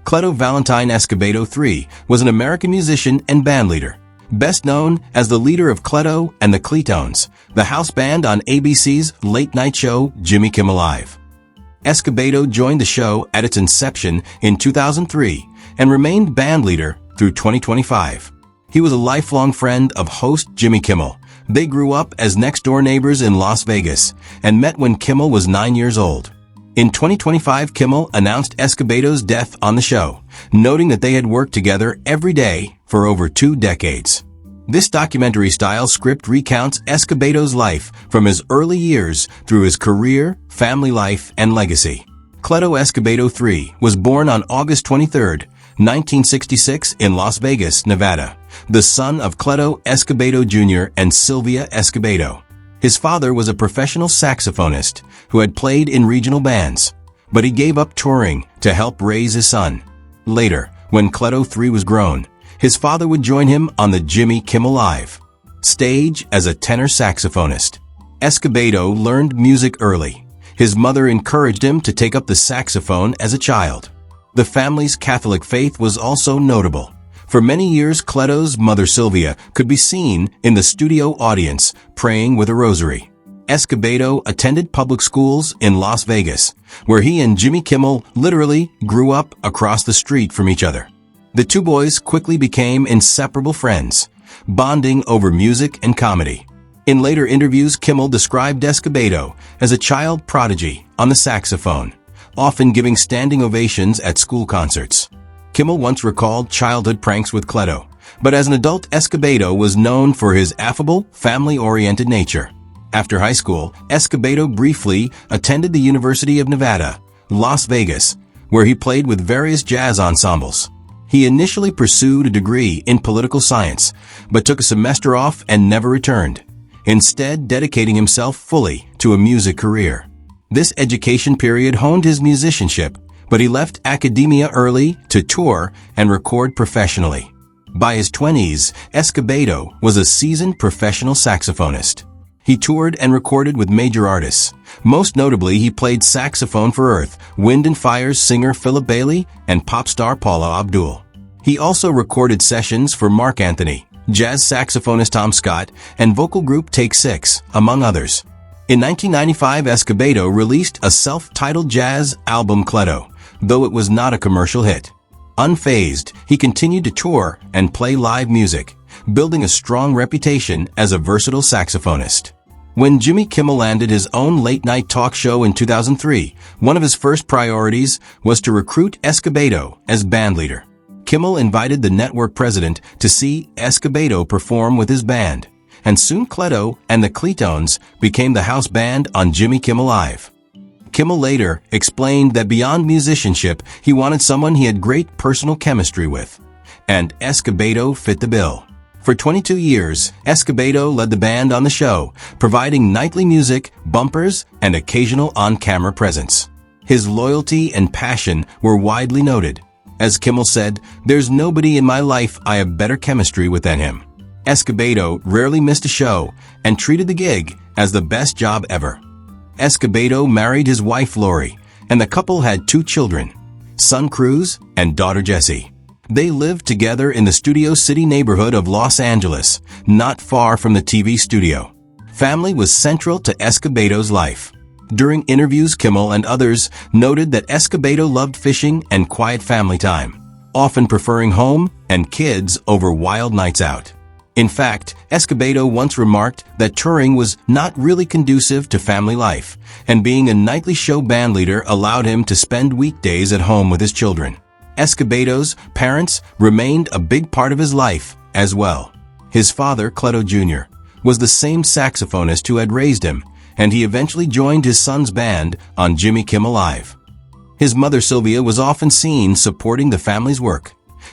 Cleto Valentine Escobedo III was an American musician and bandleader, best known as the leader of Cleto and the Cletones, the house band on ABC's late-night show Jimmy Kimmel Live. Escobedo joined the show at its inception in 2003 and remained bandleader through 2025. He was a lifelong friend of host Jimmy Kimmel. They grew up as next-door neighbors in Las Vegas and met when Kimmel was 9 years old. In 2025, Kimmel announced Escobedo's death on the show, noting that they had worked together every day for over 2 decades. This documentary-style script recounts Escobedo's life from his early years through his career, family life, and legacy. Cleto Escobedo III was born on August 23, 1966 in Las Vegas, Nevada, the son of Cleto Escobedo Jr. and Sylvia Escobedo. His father was a professional saxophonist who had played in regional bands, but he gave up touring to help raise his son. Later, when Cleto III was grown, his father would join him on the Jimmy Kimmel Live stage as a tenor saxophonist. Escobedo learned music early. His mother encouraged him to take up the saxophone as a child. The family's Catholic faith was also notable. For many years, Cleto's mother Sylvia could be seen in the studio audience praying with a rosary. Escobedo attended public schools in Las Vegas, where he and Jimmy Kimmel literally grew up across the street from each other. The two boys quickly became inseparable friends, bonding over music and comedy. In later interviews, Kimmel described Escobedo as a child prodigy on the saxophone, often giving standing ovations at school concerts. Kimmel once recalled childhood pranks with Cleto, but as an adult, Escobedo was known for his affable, family-oriented nature. After high school, Escobedo briefly attended the University of Nevada, Las Vegas, where he played with various jazz ensembles. He initially pursued a degree in political science, but took a semester off and never returned, instead dedicating himself fully to a music career. This education period honed his musicianship, but he left academia early to tour and record professionally. By his 20s, Escobedo was a seasoned professional saxophonist. He toured and recorded with major artists. Most notably, he played saxophone for Earth, Wind & Fire's singer Philip Bailey and pop star Paula Abdul. He also recorded sessions for Mark Anthony, jazz saxophonist Tom Scott, and vocal group Take 6, among others. In 1995, Escobedo released a self-titled jazz album, Cleto, though it was not a commercial hit. Unfazed, he continued to tour and play live music, building a strong reputation as a versatile saxophonist. When Jimmy Kimmel landed his own late-night talk show in 2003, one of his first priorities was to recruit Escobedo as bandleader. Kimmel invited the network president to see Escobedo perform with his band, and soon Cleto and the Cletones became the house band on Jimmy Kimmel Live. Kimmel later explained that beyond musicianship, he wanted someone he had great personal chemistry with, and Escobedo fit the bill. For 22 years, Escobedo led the band on the show, providing nightly music, bumpers, and occasional on-camera presence. His loyalty and passion were widely noted. As Kimmel said, "There's nobody in my life I have better chemistry with than him." Escobedo rarely missed a show and treated the gig as the best job ever. Escobedo married his wife Lori, and the couple had 2 children, son Cruz and daughter Jessie. They lived together in the Studio City neighborhood of Los Angeles, not far from the TV studio. Family was central to Escobedo's life. During interviews, Kimmel and others noted that Escobedo loved fishing and quiet family time, often preferring home and kids over wild nights out. In fact, Escobedo once remarked that touring was not really conducive to family life, and being a nightly show bandleader allowed him to spend weekdays at home with his children. Escobedo's parents remained a big part of his life as well. His father, Cleto Jr., was the same saxophonist who had raised him, and he eventually joined his son's band on Jimmy Kimmel Live. His mother, Sylvia, was often seen supporting the family's work.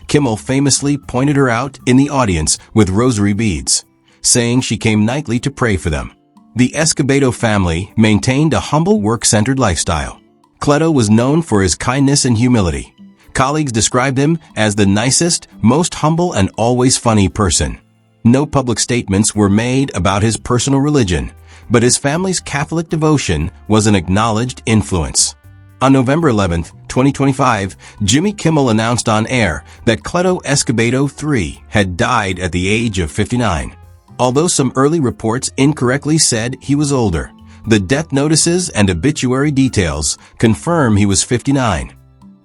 Kimmel famously pointed her out in the audience with rosary beads, saying she came nightly to pray for them. The Escobedo family maintained a humble, work-centered lifestyle. Cleto was known for his kindness and humility. Colleagues described him as the nicest, most humble, and always funny person. No public statements were made about his personal religion, but his family's Catholic devotion was an acknowledged influence. On November 11, 2025, Jimmy Kimmel announced on air that Cleto Escobedo III had died at the age of 59. Although some early reports incorrectly said he was older, the death notices and obituary details confirm he was 59.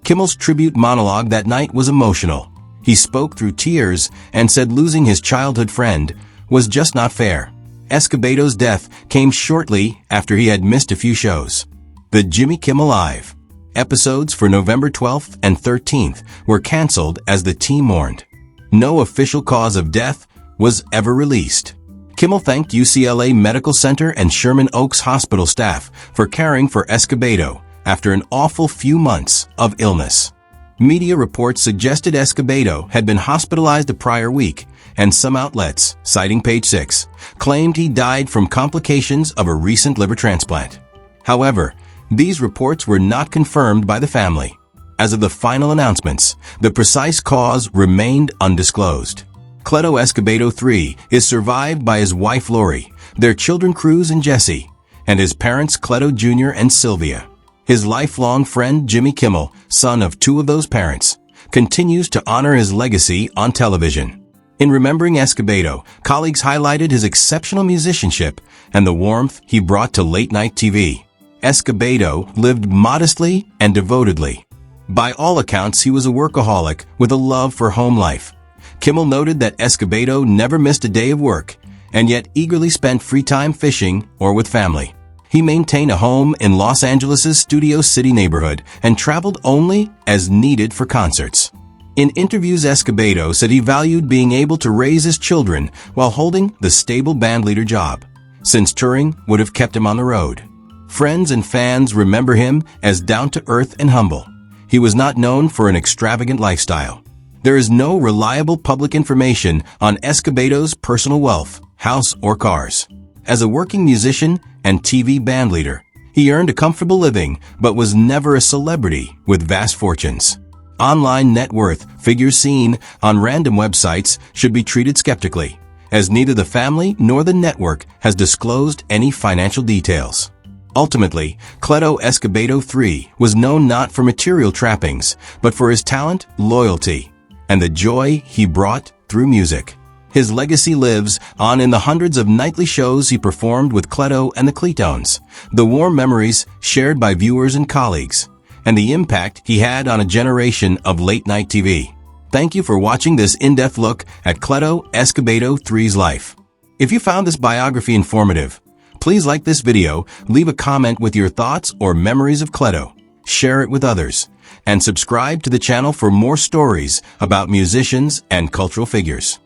Kimmel's tribute monologue that night was emotional. He spoke through tears and said losing his childhood friend was just not fair. Escobedo's death came shortly after he had missed a few shows. The Jimmy Kimmel Live episodes for November 12th and 13th were canceled as the team mourned. No official cause of death was ever released. Kimmel thanked UCLA Medical Center and Sherman Oaks Hospital staff for caring for Escobedo after an awful few months of illness. Media reports suggested Escobedo had been hospitalized the prior week, and some outlets, citing Page 6, claimed he died from complications of a recent liver transplant. However, these reports were not confirmed by the family. As of the final announcements, the precise cause remained undisclosed. Cleto Escobedo III is survived by his wife Lori, their children Cruz and Jesse, and his parents Cleto Jr. and Sylvia. His lifelong friend Jimmy Kimmel, son of two of those parents, continues to honor his legacy on television. In remembering Escobedo, colleagues highlighted his exceptional musicianship and the warmth he brought to late-night TV. Escobedo lived modestly and devotedly. By all accounts, he was a workaholic with a love for home life. Kimmel noted that Escobedo never missed a day of work, and yet eagerly spent free time fishing or with family. He maintained a home in Los Angeles' Studio City neighborhood and traveled only as needed for concerts. In interviews, Escobedo said he valued being able to raise his children while holding the stable bandleader job, since touring would have kept him on the road. Friends and fans remember him as down-to-earth and humble. He was not known for an extravagant lifestyle. There is no reliable public information on Escobedo's personal wealth, house, or cars. As a working musician and TV bandleader, he earned a comfortable living but was never a celebrity with vast fortunes. Online net worth figures seen on random websites should be treated skeptically, as neither the family nor the network has disclosed any financial details. Ultimately, Cleto Escobedo III was known not for material trappings, but for his talent, loyalty, and the joy he brought through music. His legacy lives on in the hundreds of nightly shows he performed with Cleto and the Cletones, the warm memories shared by viewers and colleagues, and the impact he had on a generation of late-night TV. Thank you for watching this in-depth look at Cleto Escobedo III's life. If you found this biography informative, please like this video, leave a comment with your thoughts or memories of Cleto, share it with others, and subscribe to the channel for more stories about musicians and cultural figures.